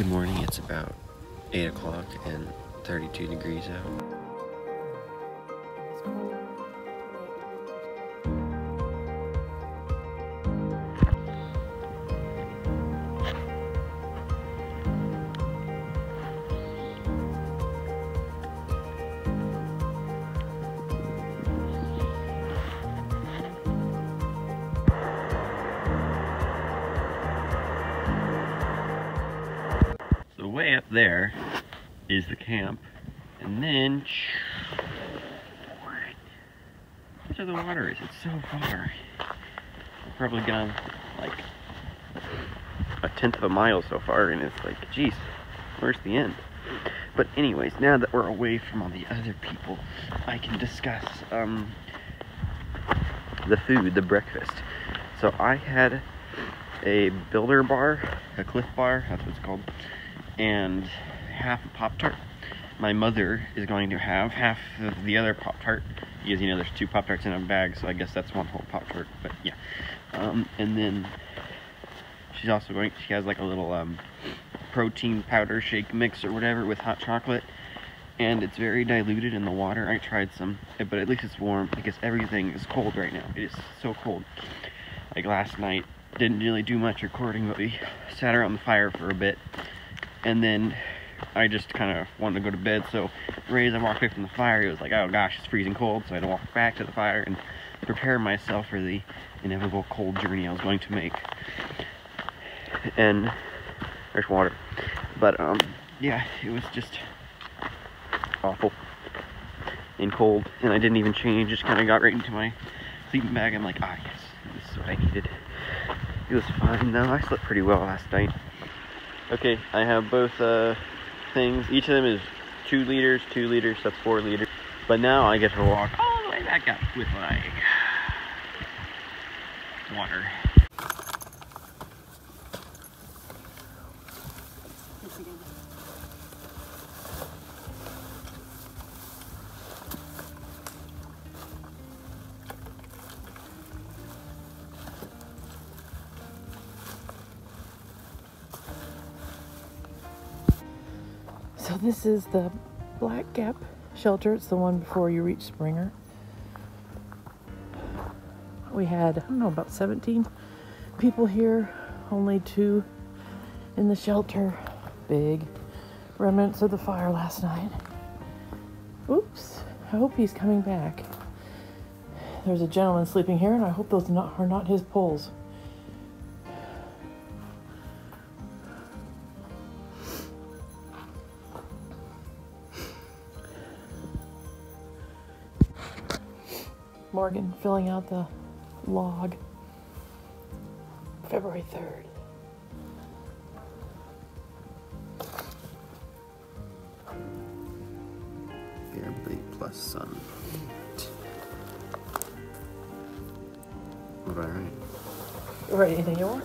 Good morning, it's about 8 o'clock and 32 degrees out. So way up there is the camp, and then that's where the water is. It's so far. I've probably gone like a tenth of a mile so far, and it's like, geez, where's the end? But anyways, now that we're away from all the other people, I can discuss the food, the breakfast. So I had a builder bar, a Cliff Bar, that's what it's called, and half a Pop-Tart. My mother is going to have half of the other Pop-Tart, because, you know, there's 2 Pop-Tarts in a bag, so I guess that's one whole Pop-Tart, but yeah. And then she's also she has like a little protein powder shake mix or whatever with hot chocolate, and it's very diluted in the water. I tried some, but at least it's warm, because everything is cold right now. It is so cold. Like last night, didn't really do much recording, but we sat around the fire for a bit, and then I just kind of wanted to go to bed, so right as I walked away from the fire, it was like, oh gosh, it's freezing cold, so I had to walk back to the fire and prepare myself for the inevitable cold journey I was going to make. And there's water. But yeah, it was just awful and cold, and I didn't even change, just kind of got right into my sleeping bag. I'm like, ah yes, this is what I needed. It was fine though. I slept pretty well last night. Okay, I have both things. Each of them is 2 liters, 2 liters, that's 4 liters. But now I get to walk all the way back up with my water. So this is the Black Gap shelter. It's the one before you reach Springer. We had, I don't know, about 17 people here, only 2 in the shelter. Big remnants of the fire last night. Oops, I hope he's coming back. There's a gentleman sleeping here, and I hope those are not his poles. Morgan filling out the log. February 3rd. Family plus sun. What do I write? Write anything you want.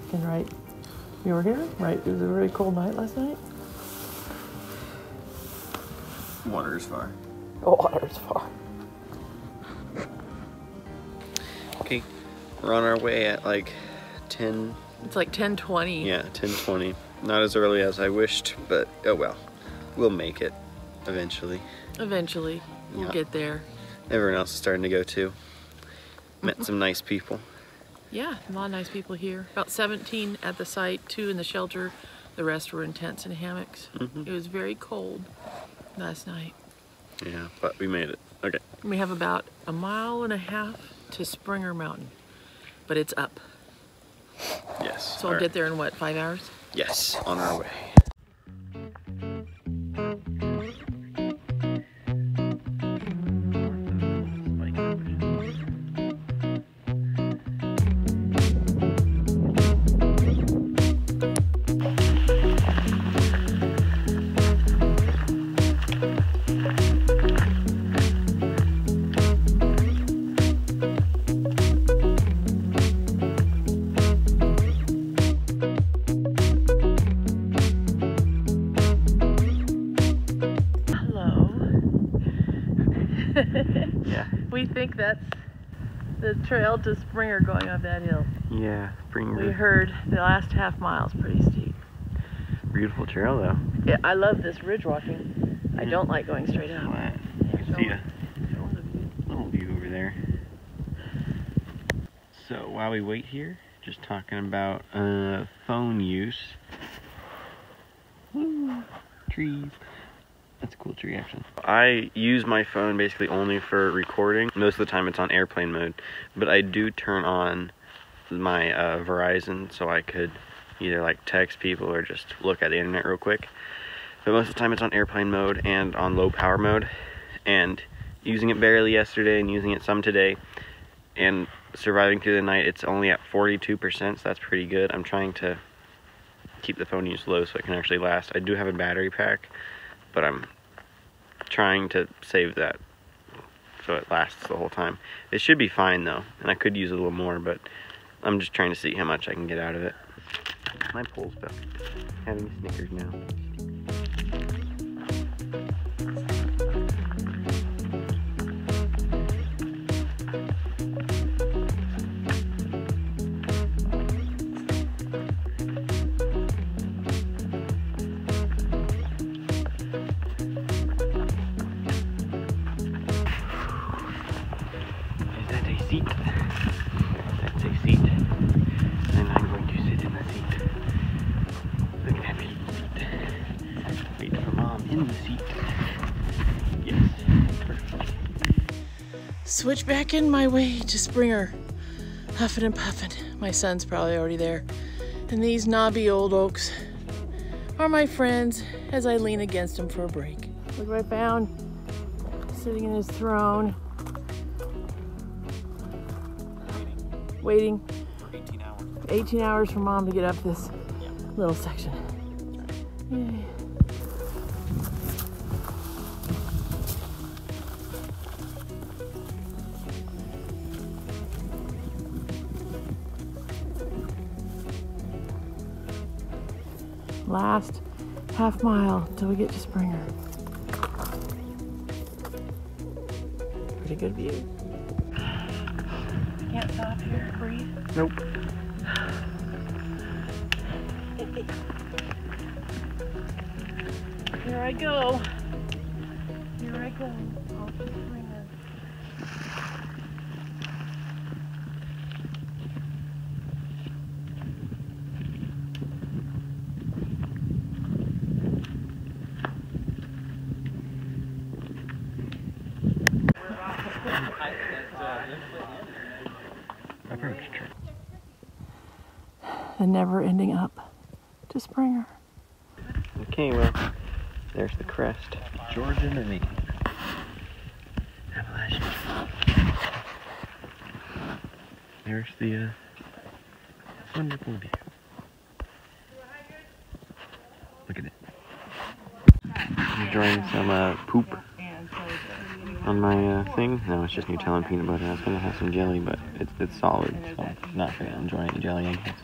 You can write, you were here? Right, it was a really cold night last night. Water is far. Oh, water's far. Okay, we're on our way at like 10. It's like 10:20. Yeah, 10:20. Not as early as I wished, but oh well. We'll make it eventually. Eventually, we'll get there. Everyone else is starting to go too. Met some nice people. Yeah, a lot of nice people here. About 17 at the site, 2 in the shelter. The rest were in tents and hammocks. It was very cold last night. Yeah, but we made it. Okay. We have about 1.5 miles to Springer Mountain, but it's up. Yes. So we'll get there in what, 5 hours? Yes, on our way. Yeah. We think that's the trail to Springer going up that hill. Yeah, Springer. We heard the last half mile is pretty steep. Beautiful trail though. Yeah, I love this ridge walking. I don't like going straight up. Flat. You can see a little view over there. So while we wait here, just talking about phone use. Woo, trees. That's a cool tree actually. I use my phone basically only for recording. Most of the time it's on airplane mode, but I do turn on my Verizon so I could either like text people or just look at the internet real quick. But most of the time it's on airplane mode and on low power mode, and using it barely yesterday and using it some today, and surviving through the night. It's only at 42%, so that's pretty good. I'm trying to keep the phone use low so it can actually last. I do have a battery pack, but I'm trying to save that so it lasts the whole time. It should be fine though, and I could use a little more, but I'm just trying to see how much I can get out of it. My pole's fell. Having Snickers now. Is that a seat? That's a seat. And I'm going to sit in the seat. Look at that beautiful seat. Wait for Mom in the seat. Yes. Perfect. Switch back in my way to Springer. Huffing and puffing. My son's probably already there. And these knobby old oaks are my friends as I lean against them for a break. Look what I found. Sitting in his throne. Waiting. For 18 hours. 18 hours for Mom to get up this little section. Yay. Last half mile till we get to Springer. Pretty good view. Can't stop here, breathe. Nope. Here I go. Here I go. Off to Springer. The never-ending up to Springer. Okay, well, there's the crest. Georgia and me. Appalachian. There's the wonderful view. Look at it. I'm enjoying some poop on my thing. No, it's just Nutella and peanut butter. I was gonna have some jelly, but it's solid, so I'm not gonna enjoy any jelly, I guess.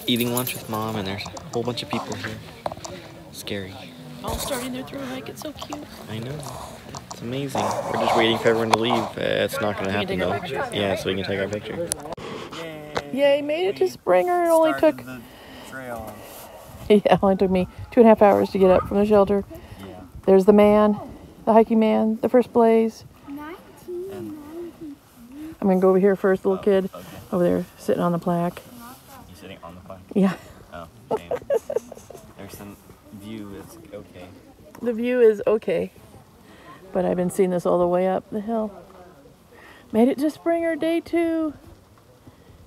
Eating lunch with Mom, and there's a whole bunch of people here. Scary. All starting their through hike. It's so cute. I know. It's amazing. We're just waiting for everyone to leave. It's not gonna happen though. Yeah, so we can take our picture. Yay, made it to Springer. It only took the trail. yeah, it only took me 2.5 hours to get up from the shelter. Yeah. There's the man, the hiking man, the first blaze. I'm gonna go over here first, little kid. Okay. Over there, sitting on the plaque. You sitting on the plaque? Yeah. Oh, damn. There's some view. It's okay. The view is okay, but I've been seeing this all the way up the hill. Made it to Springer, day 2.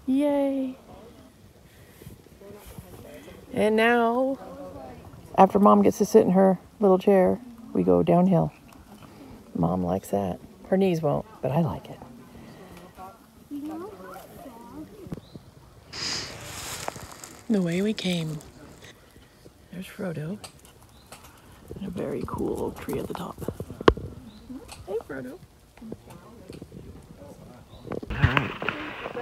Yay. And now, after Mom gets to sit in her little chair, we go downhill. Mom likes that. Her knees won't, but I like it. The way we came. There's Frodo. And a very cool oak tree at the top. Hey, Frodo. Alright.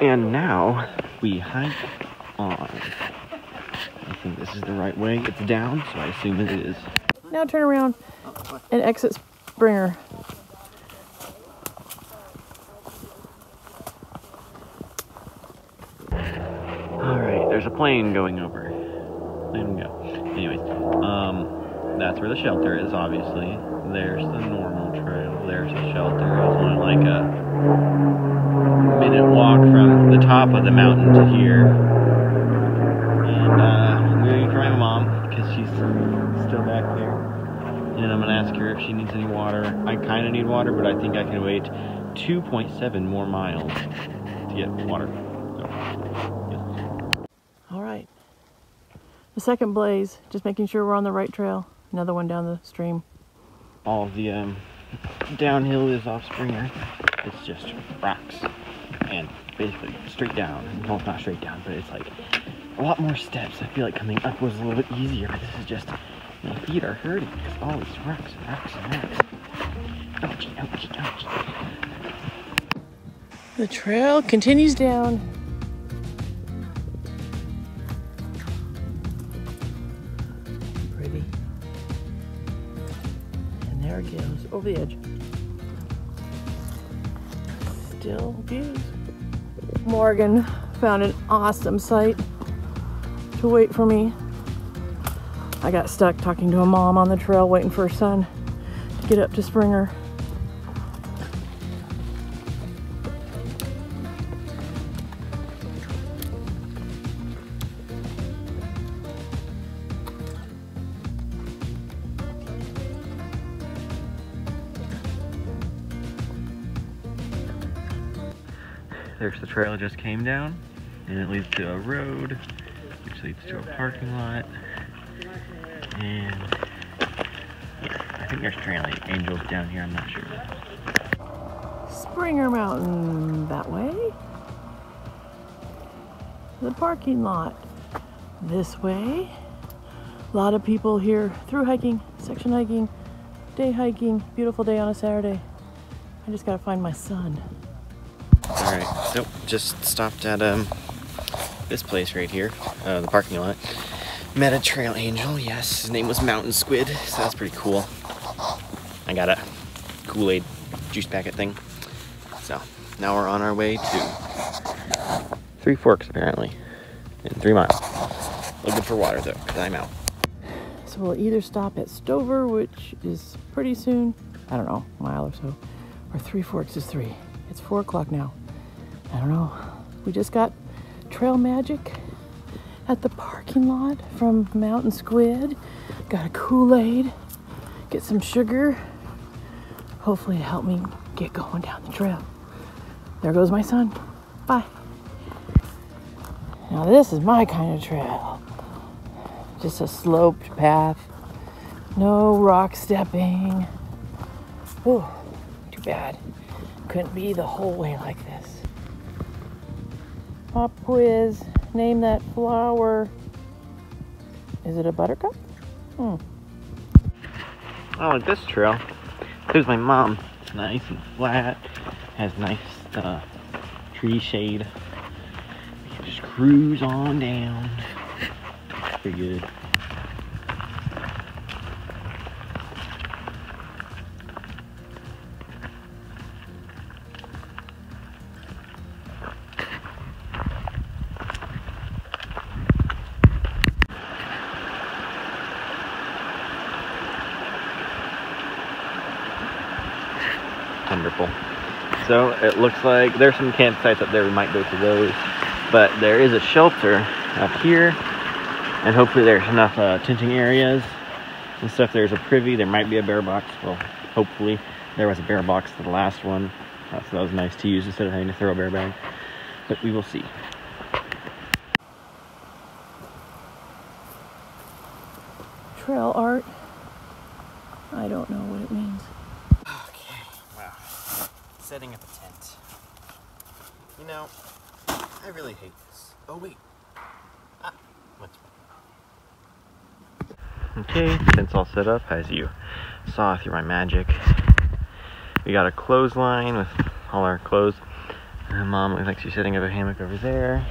And now we hike on. I think this is the right way. It's down, so I assume it is. Now turn around and exit Springer. Alright, there's a plane going over. Let him go. Anyways, that's where the shelter is, obviously. There's the normal trail. There's the shelter. It's only like a minute walk from the top of the mountain to here. And I'm waiting for my mom because she's still back there. And I'm gonna ask her if she needs any water. I kind of need water, but I think I can wait 2.7 more miles to get water. So, yeah. All right. The second blaze, just making sure we're on the right trail. Another one down the stream. All of the downhill is off Springer. It's just rocks and basically straight down. Well, it's not straight down, but it's like a lot more steps. I feel like coming up was a little bit easier, but this is just, my feet are hurting because all these rocks and rocks and rocks. Ouchie, ouchie, ouchie. The trail continues down. Pretty. And there it goes, over the edge. Still views. Morgan found an awesome site to wait for me. I got stuck talking to a mom on the trail waiting for her son to get up to Springer. There's the trail that just came down, and it leads to a road, which leads to a parking lot. And yeah, I think there's trail angels down here, I'm not sure. Springer Mountain that way. The parking lot this way. A lot of people here through hiking, section hiking, day hiking. Beautiful day on a Saturday. I just gotta find my son. Alright, so just stopped at this place right here, the parking lot. Met a trail angel, yes, his name was Mountain Squid, so that's pretty cool. I got a Kool-Aid juice packet thing. So, now we're on our way to Three Forks, apparently, in 3 miles. Looking for water, though, because I'm out. So we'll either stop at Stover, which is pretty soon, I don't know, a mile or so, or Three Forks is 3. It's 4 o'clock now. I don't know. We just got trail magic at the parking lot from Mountain Squid. Got a Kool-Aid, get some sugar. Hopefully to help me get going down the trail. There goes my son. Bye. Now this is my kind of trail. Just a sloped path. No rock stepping. Oh, too bad. Couldn't be the whole way like this. Pop quiz. Name that flower. Is it a buttercup? I like this trail. There's my mom. It's nice and flat. Has nice tree shade. You can just cruise on down. Pretty good. Wonderful. So it looks like there's some campsites up there. We might go to those, but there is a shelter up here, and hopefully there's enough tenting areas and stuff. There's a privy. There might be a bear box. Well, hopefully there was a bear box to the last one, so that was nice to use instead of having to throw a bear bag. But we will see. Trail art. I don't know what it means. Okay, wow. Setting up a tent. You know, I really hate this. Oh, wait. What's... Okay, tent's all set up, as you saw through my magic. We got a clothesline with all our clothes. Mom looks like she's setting up a hammock over there.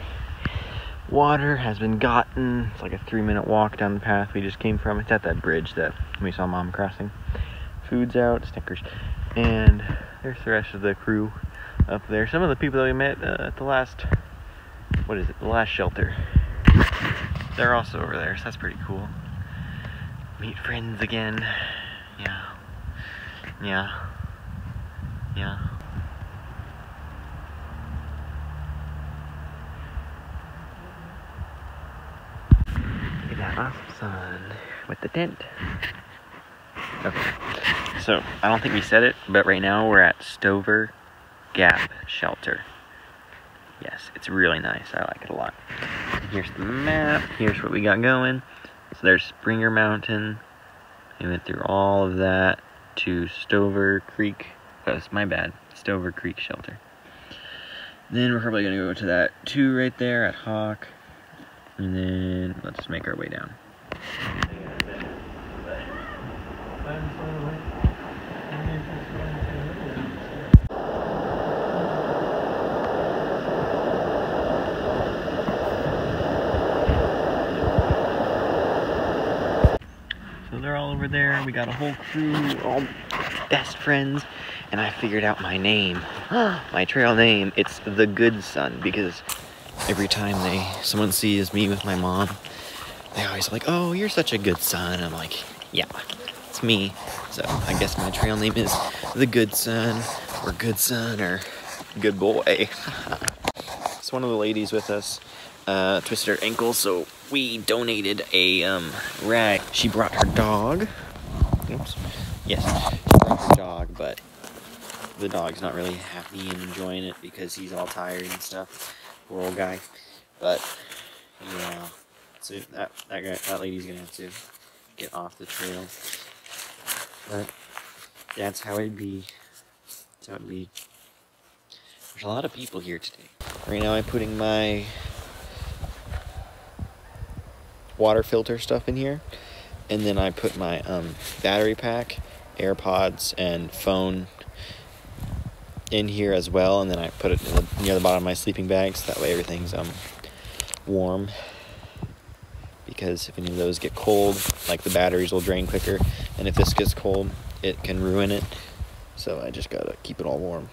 Water has been gotten. It's like a 3-minute walk down the path we just came from. It's at that bridge that we saw Mom crossing. food's out, Snickers, and there's the rest of the crew up there. Some of the people that we met at the last, the last shelter. They're also over there, so that's pretty cool. Meet friends again. Yeah. We got awesome sun with the tent. Okay, so I don't think we said it, but right now we're at Stover Gap Shelter. Yes, it's really nice. I like it a lot. Here's the map. Here's what we got going. So there's Springer Mountain. We went through all of that to Stover Creek. Oh, it's my bad. Stover Creek Shelter. Then we're probably going to go to that 2 right there at Hawk. And then let's make our way down. So they're all over there. We got a whole crew, all best friends. And I figured out my name, my trail name. It's the Good Son, because every time someone sees me with my mom, they always like, "Oh, you're such a good son." I'm like, "Yeah, it's me." So I guess my trail name is the Good Son, or Good Son, or Good Boy. So one of the ladies with us twisted her ankle, so we donated a rag. She brought her dog. Oops. Yes, she brought her dog, but the dog's not really happy and enjoying it because he's all tired and stuff. Poor old guy. But yeah, so that lady's gonna have to get off the trail. But that's how it'd be. That's how it'd be. There's a lot of people here today. Right now I'm putting my water filter stuff in here, and then I put my battery pack, AirPods, and phone in here as well, and then I put it near the bottom of my sleeping bag, so that way everything's warm, because if any of those get cold, like the batteries will drain quicker, and if this gets cold, it can ruin it, so I just gotta keep it all warm.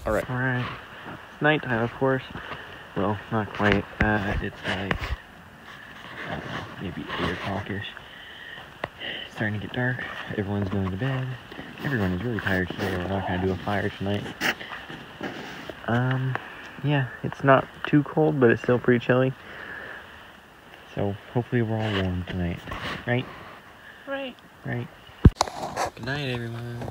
Alright, it's nighttime, of course. Well, not quite. It's like, I don't know, maybe 8 o'clock-ish. It's starting to get dark. Everyone's going to bed. Everyone is really tired today. We're not going to do a fire tonight. Yeah, it's not too cold, but it's still pretty chilly. So, hopefully we're all warm tonight. Right? Right. Right. Good night, everyone.